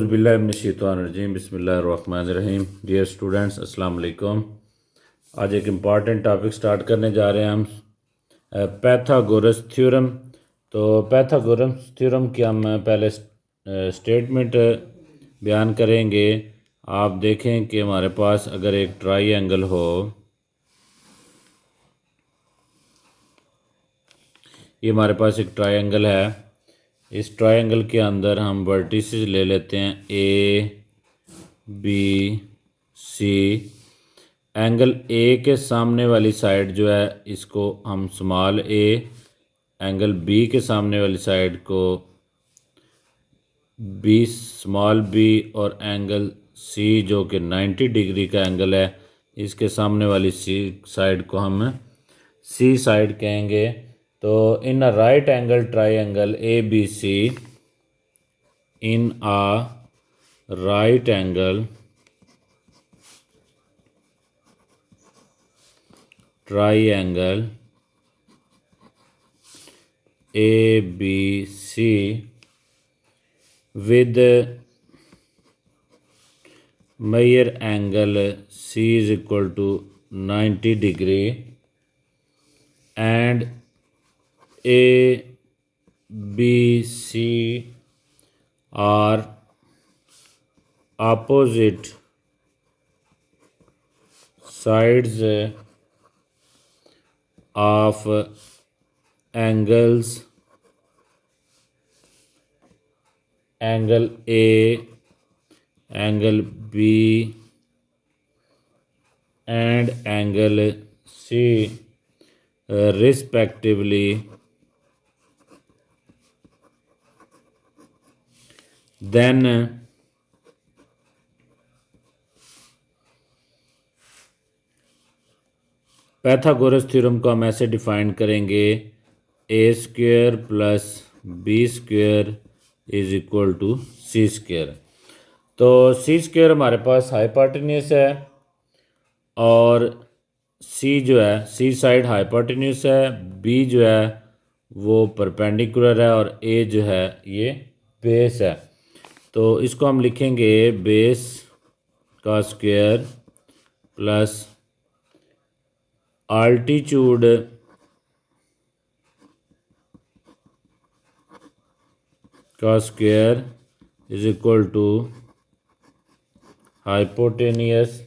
औज़ुबिल्लाहिमिनश्शैतानिर्रजीम बिस्मिल्लाहिर्रहमानिर्रहीम। Dear students, अस्सलाम वालेकुम। आज एक इम्पॉर्टेंट टॉपिक स्टार्ट करने जा रहे हैं हम, पैथागोरस थ्योरम। तो पैथागोरस थ्योरम की हम पहले स्टेटमेंट बयान करेंगे। आप देखें कि हमारे पास अगर एक ट्राई एंगल हो, ये हमारे पास एक ट्राई एंगल है। इस ट्रायंगल के अंदर हम वर्टिसेस ले लेते हैं ए बी सी। एंगल ए के सामने वाली साइड जो है इसको हम स्मॉल ए, एंगल बी के सामने वाली साइड को बी स्मॉल बी, और एंगल सी जो कि 90 डिग्री का एंगल है, इसके सामने वाली सी साइड को हम सी साइड कहेंगे। तो in a right angle triangle A B C, in a right angle triangle ABC with measure angle C is equal to 90 degree and ABC are opposite sides of angles angle A, angle B and angle C respectively. Then Pythagoras theorem को हम ऐसे define करेंगे, a square plus B square is equal to c square. तो c square हमारे पास hypotenuse है और सी जो है सी साइड हाइपोटेन्यूस है, बी जो है वो परपेंडिकुलर है और ए जो है ये बेस है। तो इसको हम लिखेंगे बेस का स्क्वायर प्लस आल्टीट्यूड का square is equal to hypotenuse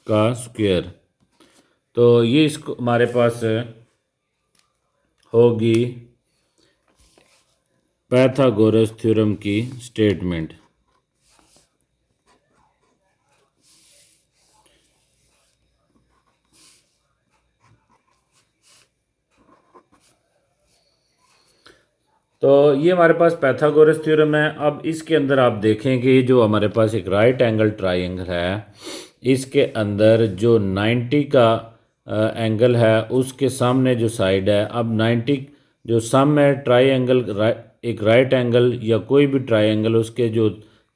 का स्क्वायर। तो ये इसको हमारे पास होगी पैथागोरस थ्योरम की स्टेटमेंट। तो ये हमारे पास पैथागोरस थ्योरम है। अब इसके अंदर आप देखें कि जो हमारे पास एक राइट एंगल ट्रायंगल है, इसके अंदर जो 90 का एंगल है उसके सामने जो साइड है, अब 90 जो सम है ट्रायंगल, एक राइट एंगल या कोई भी ट्रायंगल, उसके जो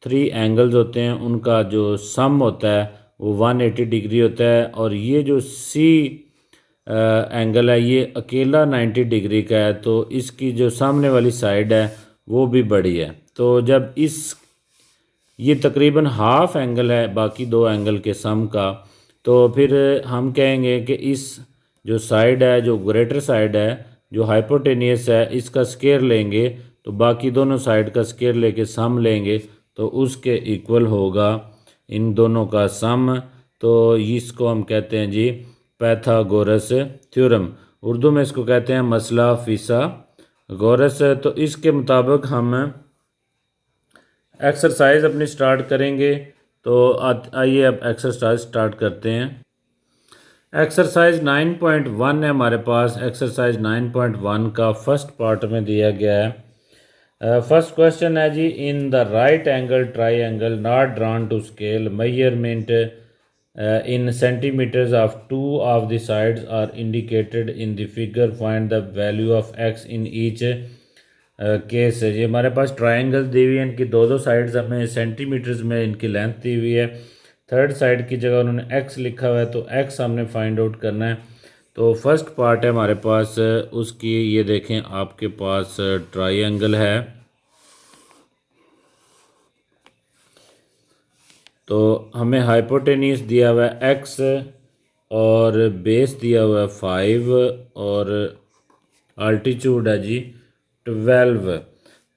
3 एंगल्स होते हैं उनका जो सम होता है वो 180 डिग्री होता है। और ये जो सी एंगल है ये अकेला 90 डिग्री का है, तो इसकी जो सामने वाली साइड है वो भी बड़ी है। तो जब ये तकरीबन हाफ एंगल है बाकी 2 एंगल के सम का, तो फिर हम कहेंगे कि इस जो साइड है, जो ग्रेटर साइड है, जो हाइपोटेनियस है, इसका स्क्वायर लेंगे तो बाकी दोनों साइड का स्क्वायर लेके सम लेंगे तो उसके इक्वल होगा इन दोनों का सम। तो इसको हम कहते हैं जी पैथागोरस थ्योरम। उर्दू में इसको कहते हैं मसला फिसागोरस। तो इसके मुताबिक हम एक्सरसाइज अपनी स्टार्ट करेंगे। तो आइए अब एक्सरसाइज स्टार्ट करते हैं। एक्सरसाइज 9.1 है हमारे पास। एक्सरसाइज 9.1 का फर्स्ट पार्ट में दिया गया है। फर्स्ट क्वेश्चन है जी, in the right angle triangle not drawn to scale measurement in centimeters of 2 of the sides are indicated in the figure, find the value of x in each case है। ये हमारे पास triangle दी हुई है, इनकी 2 sides हमें centimetres में इनकी length दी हुई है। थर्ड साइड की जगह उन्होंने एक्स लिखा हुआ है, तो एक्स हमने फाइंड आउट करना है। तो फर्स्ट पार्ट है हमारे पास उसकी, ये देखें आपके पास ट्राइंगल है, तो हमें हाइपोटेन्यूस दिया हुआ है एक्स और बेस दिया हुआ है 5 और अल्टीट्यूड है जी 12।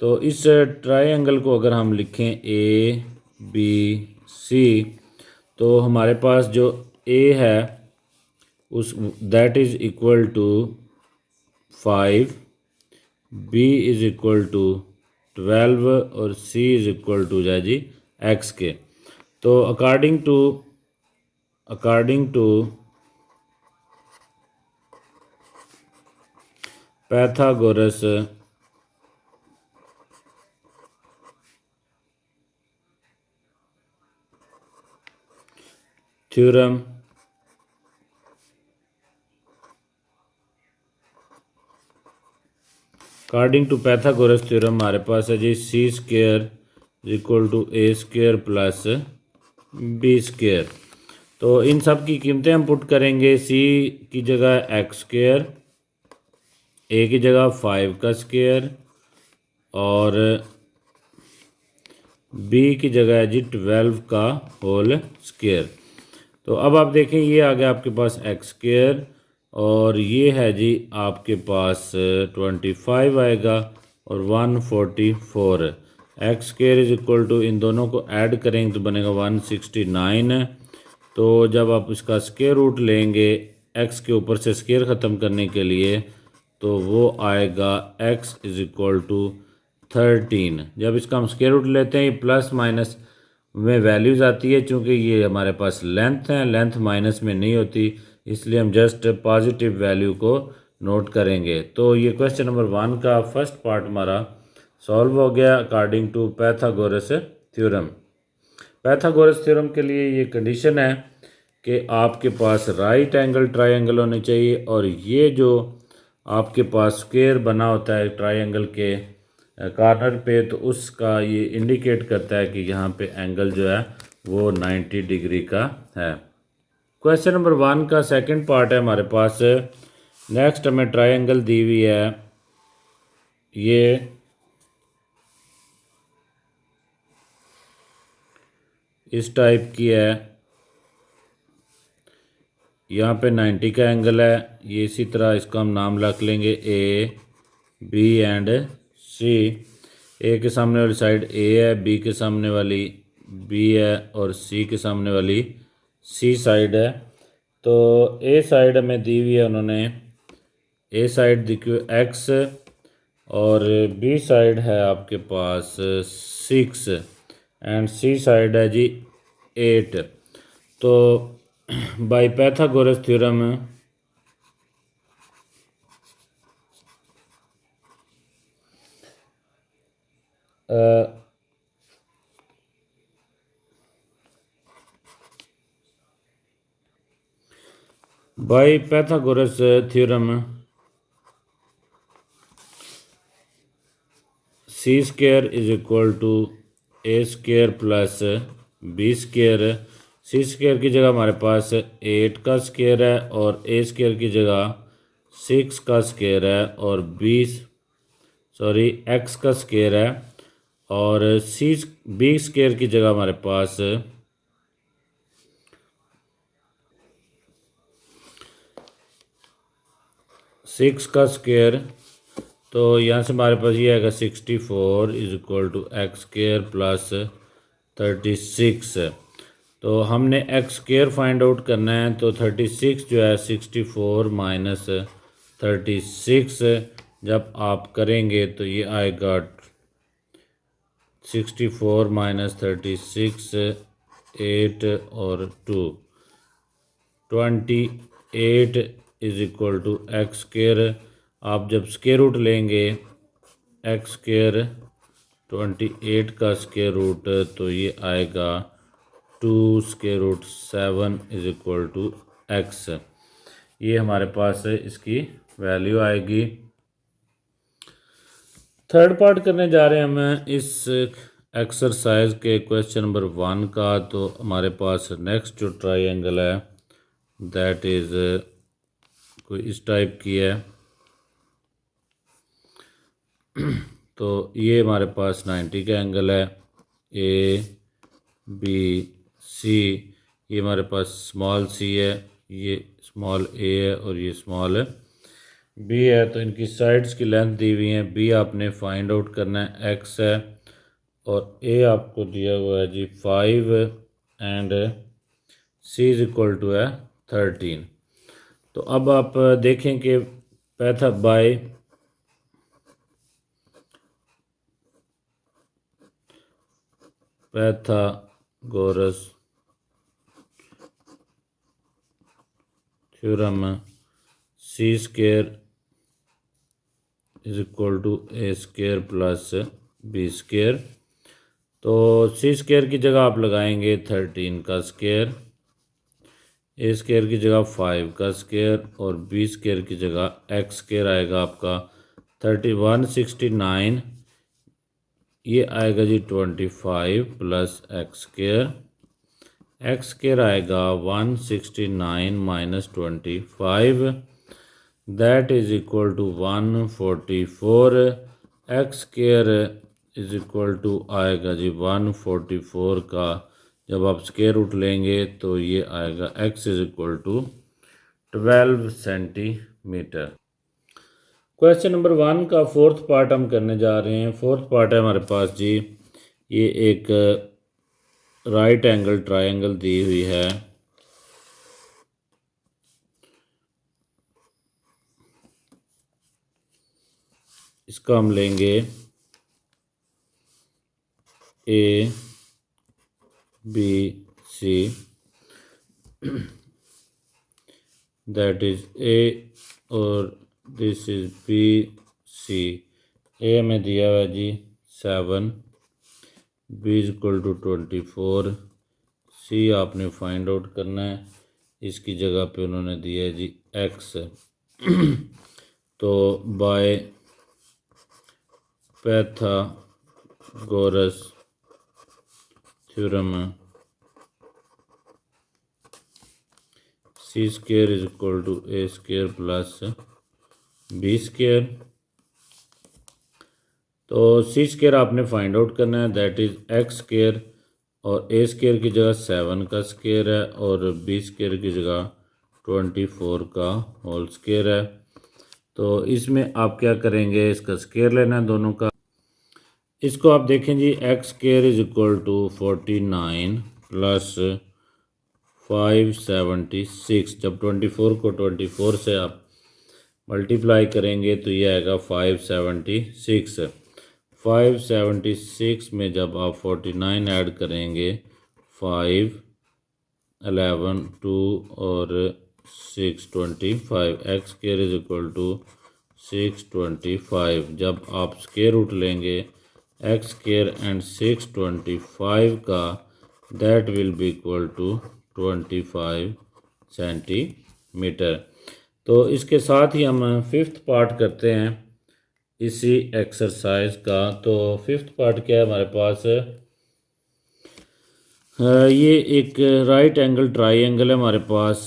तो इस ट्रायंगल को अगर हम लिखें ए बी सी, तो हमारे पास जो ए है उस that is equal to 5, B is equal to 12 और सी इज़ इक्वल टू है जी एक्स के। तो according to Pythagoras theorem, according to Pythagoras theorem हमारे पास है जी c square equal to A square plus B square. तो इन सब की कीमतें हम पुट करेंगे। सी की जगह एक्स स्क्वेयर, ए की जगह 5 का स्क्वेयर और बी की जगह है जी 12 का होल स्क्वेयर। तो अब आप देखें ये आ गया आपके पास एक्स स्क्वेयर और ये है जी आपके पास 25 आएगा और 144। X square is equal to, इन दोनों को ऐड करेंगे तो बनेगा 169। तो जब आप इसका स्क्वेयर रूट लेंगे एक्स के ऊपर से स्क्वेयर ख़त्म करने के लिए, तो वो आएगा एक्स इज इक्वल टू 13। जब इसका हम स्क्वेयर रूट लेते हैं ये प्लस माइनस में वैल्यूज़ आती है, चूँकि ये हमारे पास लेंथ है, लेंथ माइनस में नहीं होती, इसलिए हम जस्ट पॉजिटिव वैल्यू को नोट करेंगे। तो ये क्वेश्चन नंबर 1 का फर्स्ट पार्ट हमारा सॉल्व हो गया according to Pythagoras theorem. Pythagoras theorem के लिए ये कंडीशन है कि आपके पास राइट एंगल ट्रायंगल होने चाहिए और ये जो आपके पास स्क्वायर बना होता है ट्रायंगल के कॉर्नर पे, तो उसका ये इंडिकेट करता है कि यहाँ पे एंगल जो है वो 90 डिग्री का है। क्वेश्चन नंबर 1 का सेकंड पार्ट है हमारे पास। नेक्स्ट हमें ट्रायंगल दी हुई है, ये इस टाइप की है, यहाँ पे 90 का एंगल है। ये इसी तरह इसका हम नाम रख लेंगे ए बी एंड सी। ए के सामने वाली साइड ए है, बी के सामने वाली बी है और सी के सामने वाली सी साइड है। तो ए साइड हमें दी हुई है उन्होंने, ए साइड देखिए एक्स और बी साइड है आपके पास 6 एंड सी साइड है जी 8। तो by Pythagoras theorem by Pythagoras theorem C square is equal to A square plus B square. C square की जगह हमारे पास 8 का स्क्वेयर है और ए स्क्वेयर की जगह 6 का स्क्वेयर है और एक्स का स्क्वेयर है और बी स्क्वेयर की जगह हमारे पास 6 का स्क्वेयर। तो यहाँ से हमारे पास ये आएगा 64 is equal to x square plus 36। तो हमने एक्स स्क्वेयर फाइंड आउट करना है, तो 36 जो है 64 माइनस 36 जब आप करेंगे तो ये आएगा 64 माइनस 36 8 और 2 28 is equal to x square. आप जब स्क्वेयर रूट लेंगे एक्स स्क्वेयर 28 का स्क्वेयर रूट, तो ये आएगा 2 square root 7 is equal to x. ये हमारे पास इसकी वैल्यू आएगी। थर्ड पार्ट करने जा रहे हैं हम इस एक्सरसाइज के क्वेश्चन नंबर 1 का, तो हमारे पास नेक्स्ट जो ट्रायंगल है दैट इज़ कोई इस टाइप की है। तो ये हमारे पास 90 का एंगल है, ए बी सी। ये हमारे पास स्मॉल सी है, ये स्मॉल ए है और ये स्मॉल बी है। तो इनकी साइड्स की लेंथ दी हुई है। बी आपने फाइंड आउट करना है, एक्स है, और ए आपको दिया हुआ है जी 5 and C is equal to है 13। तो अब आप देखें कि Pythagoras theorem C square is equal to A square plus B square. तो सी स्क्वायर की जगह आप लगाएंगे 13 का स्क्वायर, ए स्क्वायर की जगह 5 का स्क्वायर और बी स्क्वायर की जगह एक्स स्क्वायर आएगा आपका 169। ये आएगा जी 25 plus x square. X square आएगा 169 minus 25, that is equal to 144। X square is equal to आएगा जी 144 का जब आप स्क्वायर रूट लेंगे तो ये आएगा x is equal to 12 centimetre. Question number 1 का फोर्थ पार्ट हम करने जा रहे हैं। फोर्थ पार्ट है हमारे पास जी, ये एक राइट एंगल ट्रायंगल दी हुई है। इसका हम लेंगे A B C, that is A और this is B C. A में दिया हुआ जी 7, B is equal to 24, C आपने फाइंड आउट करना है। इसकी जगह पे उन्होंने दिया है जी एक्स। तो by Pythagoras theorem C square is equal to A square plus B square. तो सी स्क्वायर आपने फाइंड आउट करना है, दैट इज एक्स स्क्वायर, और ए स्क्वायर की जगह 7 का स्क्वायर है और बी स्क्वायर की जगह 24 का होल स्क्वायर है। तो इसमें आप क्या करेंगे, इसका स्क्वायर लेना है दोनों का। इसको आप देखें जी, x square is equal to 49 plus 576। जब 24 को 24 से आप मल्टीप्लाई करेंगे तो ये आएगा 576। 576 में जब आप 49 ऐड करेंगे, 5 11 2 और 6 25, x square is equal to 625। जब आप स्क्वायर रूट लेंगे एक्स स्क्वायर एंड 625 का, that will be equal to 25 centimetre. तो इसके साथ ही हम फिफ्थ पार्ट करते हैं इसी एक्सरसाइज का। तो फिफ्थ पार्ट क्या है हमारे पास, ये एक राइट एंगल ट्रायंगल है हमारे पास।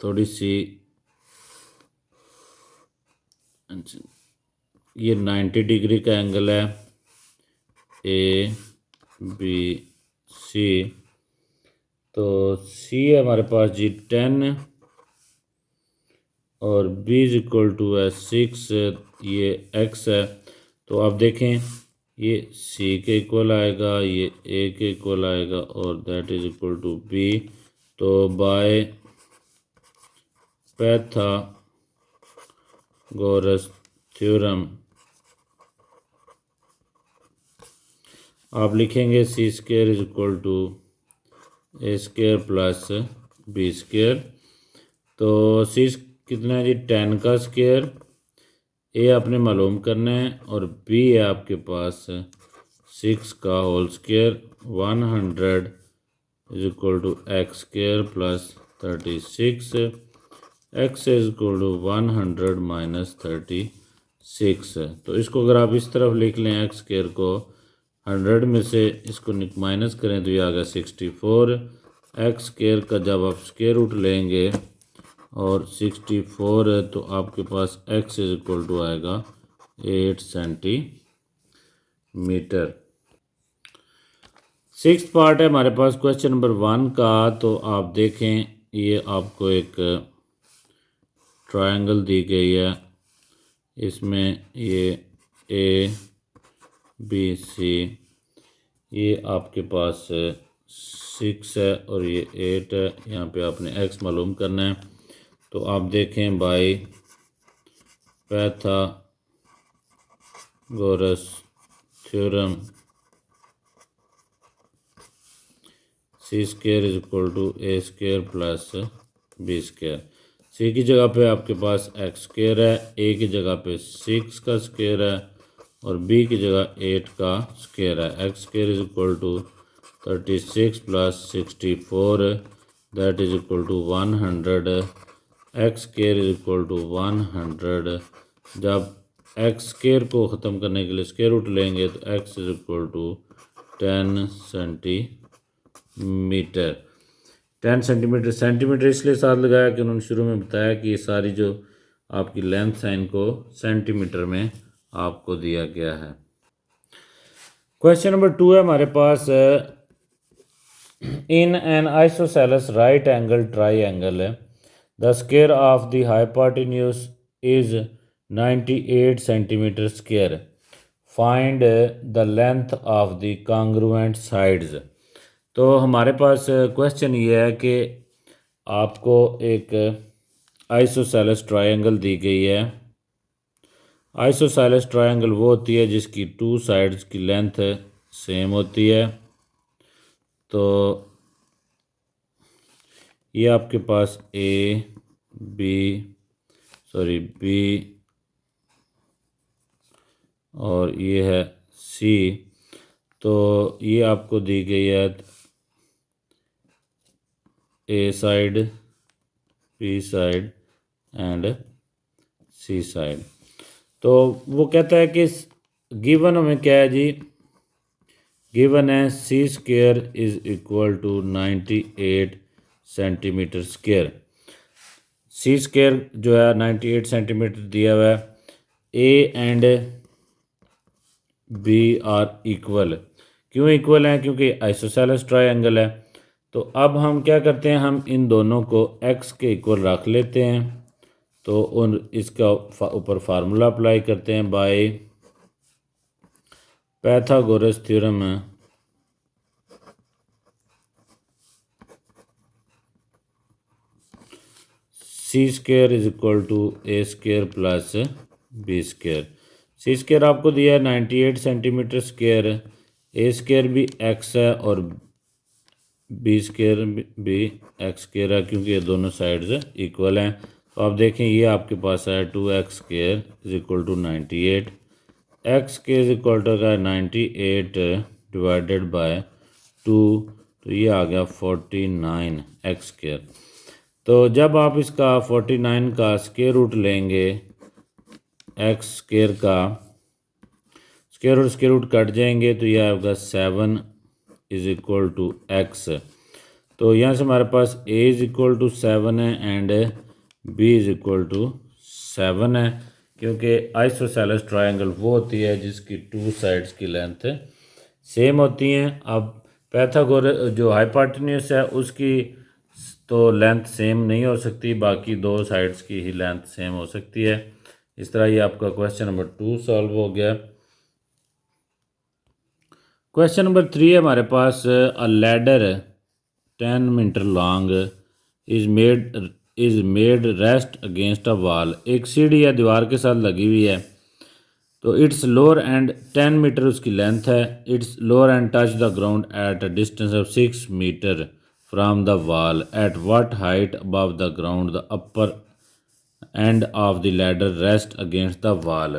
थोड़ी सी ये 90 डिग्री का एंगल है, ए बी सी। तो सी है हमारे पास जी 10 और बी इज इक्वल टू है 6, ये एक्स है। तो आप देखें ये सी के इक्वल आएगा, ये ए के इक्वल आएगा और that is equal to b. तो बाय पैथागोरस थ्योरम आप लिखेंगे सी square is equal to A square plus B square. तो सी कितना है जी 10 का स्क्वायर, ए आपने मालूम करना है और बी है आपके पास 6 का whole square. 100 is equal to x square plus 36, x is equal to 100 minus 36। तो इसको अगर आप इस तरफ लिख लें एक्स स्क्वायर को, 100 में से इसको माइनस करें तो ये आ गया 64। एक्स स्क्वायर का जब आप स्क्वायर रूट लेंगे और 64 है तो आपके पास x इज इक्वल टू आएगा 8 सेंटीमीटर। सिक्स्थ पार्ट है हमारे पास क्वेश्चन नंबर 1 का। तो आप देखें ये आपको एक ट्रायंगल दी गई है, इसमें ये ए बी सी, ये आपके पास 6 है और ये 8 है। यहाँ पे आपने x मालूम करना है। तो आप देखें by Pythagoras theorem C square is equal to A square plus B square. C की जगह पे आपके पास एक्स स्क्वायर है, ए की जगह पे 6 का स्क्वायर है और बी की जगह 8 का स्क्वायर है। X square is equal to 36 plus 64 that is equal to 100। X square is equal to 100। जब एक्स स्क्वायर को ख़त्म करने के लिए स्क्वायर रूट लेंगे तो x is equal to 10 centimetre. 10 centimetre, centimetre इसलिए साथ लगाया कि उन्होंने शुरू में बताया कि ये सारी जो आपकी लेंथ है इनको सेंटीमीटर में आपको दिया गया है। क्वेश्चन नंबर 2 है हमारे पास। In an isosceles right angle triangle the square of the hypotenuse is 98 centimetre square. Find the length of the congruent sides. तो हमारे पास क्वेश्चन ये है कि आपको एक आइसोसेलेस ट्रायंगल दी गई है। आइसोसेलेस ट्रायंगल वो होती है जिसकी 2 साइड्स की लेंथ सेम होती है। तो ये आपके पास बी और ये है सी। तो ये आपको दी गई है a side, b side and c side. तो वो कहता है कि गिवन हमें क्या है जी, गिवन है c square is equal to 98 centimetre square. C square जो है 98 सेंटीमीटर दिया हुआ है। A and b are equal. क्यों इक्वल है? क्योंकि आइसोसेलेस ट्रायंगल है। तो अब हम क्या करते हैं, हम इन दोनों को x के इक्वल रख लेते हैं। तो उन इसका ऊपर फार्मूला अप्लाई करते हैं by Pythagoras theorem. C square is equal to A square plus B square. C square आपको दिया है 98 सेंटीमीटर स्क्वायर, ए स्क्वायर भी x है और बी स्क्वायर भी एक्स स्क्वायर है क्योंकि ये दोनों साइड्स इक्वल हैं। तो आप देखें ये आपके पास है 2x square is equal to 98। X के इज इक्वल टू का 98 डिवाइडेड बाय 2, तो ये आ गया 49 एक्स स्क्वायर। तो जब आप इसका 49 का स्क्वायर रूट लेंगे, एक्स स्क्वायर का स्क्वायर रूट कट जाएंगे तो ये आएगा 7 इज इक्वल टू एक्स। तो यहाँ से हमारे पास a इज इक्वल टू 7 है and b is equal to 7 है क्योंकि आइसोसेलेस ट्रायंगल वो होती है जिसकी 2 साइड्स की लेंथ सेम होती हैं। अब पाइथागोरस जो हाइपोटेन्यूज है उसकी तो लेंथ सेम नहीं हो सकती, बाकी 2 साइड्स की ही लेंथ सेम हो सकती है। इस तरह ये आपका क्वेश्चन नंबर 2 सॉल्व हो गया। क्वेश्चन नंबर 3 है हमारे पास। A ladder 10 metre long is made rest against a wall. एक सीढ़ी या दीवार के साथ लगी हुई है। तो इट्स लोअर एंड 10 मीटर उसकी लेंथ है। It's lower end touch the ground at a distance of 6 metre from the wall. At what height above the ground the upper end of the ladder rest against the wall.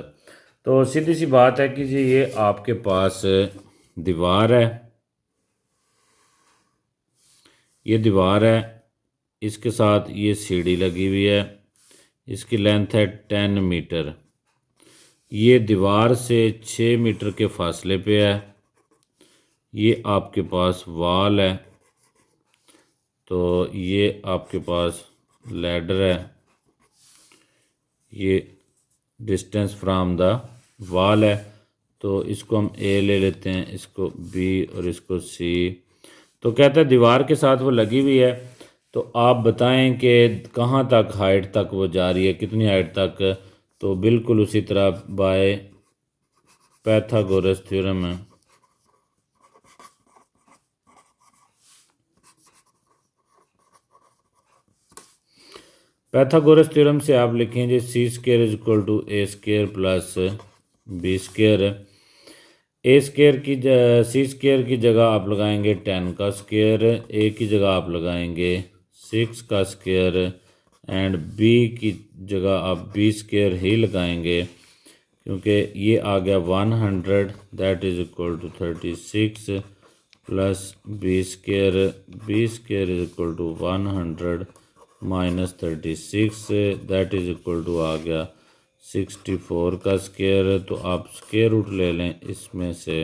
तो सीधी सी बात है कि जी ये आपके पास दीवार है, ये दीवार है, इसके साथ ये सीढ़ी लगी हुई है, इसकी लेंथ है 10 मीटर। ये दीवार से 6 मीटर के फासले पे है ये आपके पास वॉल है, तो ये आपके पास लैडर है, ये डिस्टेंस फ्रॉम द वॉल है, तो इसको हम ए ले लेते हैं, इसको बी और इसको सी। तो कहता है दीवार के साथ वो लगी हुई है, तो आप बताएं कि कहाँ तक हाइट तक वो जा रही है, कितनी हाइट तक। तो बिल्कुल उसी तरह बाय पैथागोरस थ्योरम है। पैथागोरस थ्योरम से आप लिखेंगे सी square is equal to A square plus B square. A square की सी स्क्वायर की जगह आप लगाएंगे 10 का स्क्वायर, ए की जगह आप लगाएंगे 6 का स्क्वायर एंड बी की जगह आप बी स्क्वायर ही लगाएंगे, क्योंकि ये आ गया 100 that is equal to 36 plus B square is equal to 100 minus 36 that is equal to आ गया 64 का स्क्वायर। तो आप स्क्वायर रूट ले लें इसमें से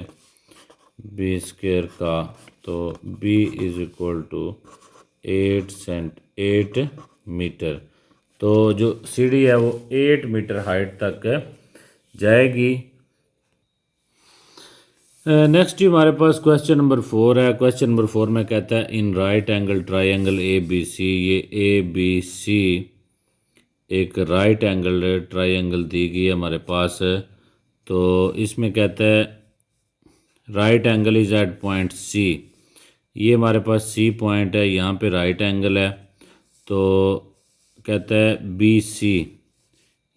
बी स्क्वायर का, तो B is equal to 8 metre. तो जो सीढ़ी है वो 8 मीटर हाइट तक जाएगी। नेक्स्ट ही हमारे पास क्वेश्चन नंबर 4 है। क्वेश्चन नंबर 4 में कहता है in right angle triangle A B C, ये ए बी सी एक राइट एंगल ट्रायंगल दी गई है हमारे पास। तो इसमें कहता है right angle is at point C, ये हमारे पास सी पॉइंट है, यहाँ पे राइट एंगल है। तो कहता है बी सी,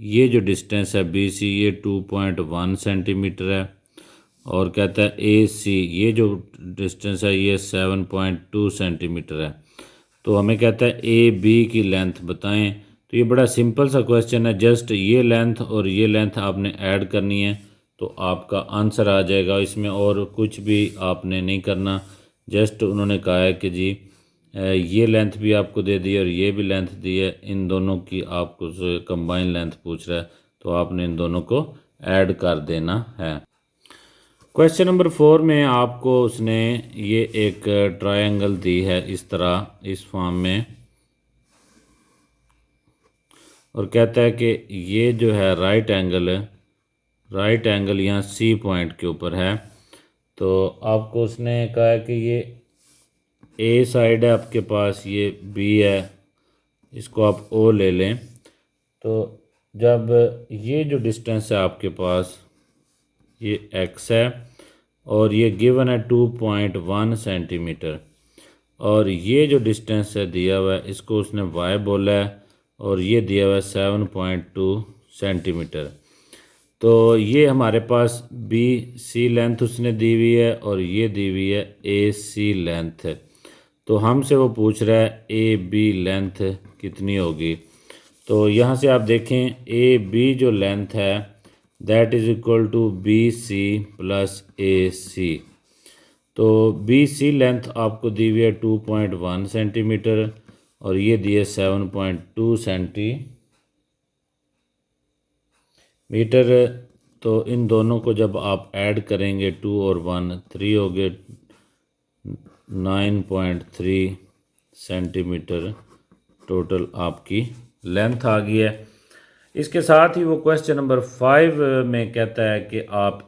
ये जो डिस्टेंस है बी सी ये 2.1 सेंटीमीटर है, और कहता है ए सी, ये जो डिस्टेंस है ये 7.2 सेंटीमीटर है। तो हमें कहता है ए बी की लेंथ बताएं। तो ये बड़ा सिंपल सा क्वेश्चन है, जस्ट ये लेंथ और ये लेंथ आपने ऐड करनी है तो आपका आंसर आ जाएगा। इसमें और कुछ भी आपने नहीं करना, जस्ट उन्होंने कहा है कि जी ये लेंथ भी आपको दे दी है और ये भी लेंथ दी है, इन दोनों की आपको कंबाइन लेंथ पूछ रहा है, तो आपने इन दोनों को ऐड कर देना है। क्वेश्चन नंबर 4 में आपको उसने ये एक ट्रायंगल दी है इस तरह, इस फॉर्म में, और कहता है कि ये जो है राइट एंगल यहाँ सी पॉइंट के ऊपर है। तो आपको उसने कहा है कि ये ए साइड है आपके पास, ये बी है, इसको आप ओ ले लें। तो जब ये जो डिस्टेंस है आपके पास ये एक्स है और ये गिवन है 2.1 सेंटीमीटर, और ये जो डिस्टेंस है दिया हुआ है इसको उसने वाई बोला है, और ये दिया हुआ है 7.2 सेंटीमीटर। तो ये हमारे पास बी सी लेंथ उसने दी हुई है और ये दी हुई है ए सी लेंथ। तो हमसे वो पूछ रहा है ए बी लेंथ कितनी होगी। तो यहाँ से आप देखें ए बी जो लेंथ है that is equal to B C plus A C. तो बी सी लेंथ आपको दी हुई है 2.1 सेंटीमीटर और ये दिए 7.2 सेंटीमीटर। तो इन दोनों को जब आप ऐड करेंगे 2 और 1 3 हो गए 9.3 सेंटीमीटर टोटल आपकी लेंथ आ गई है। इसके साथ ही वो क्वेश्चन नंबर 5 में कहता है कि आप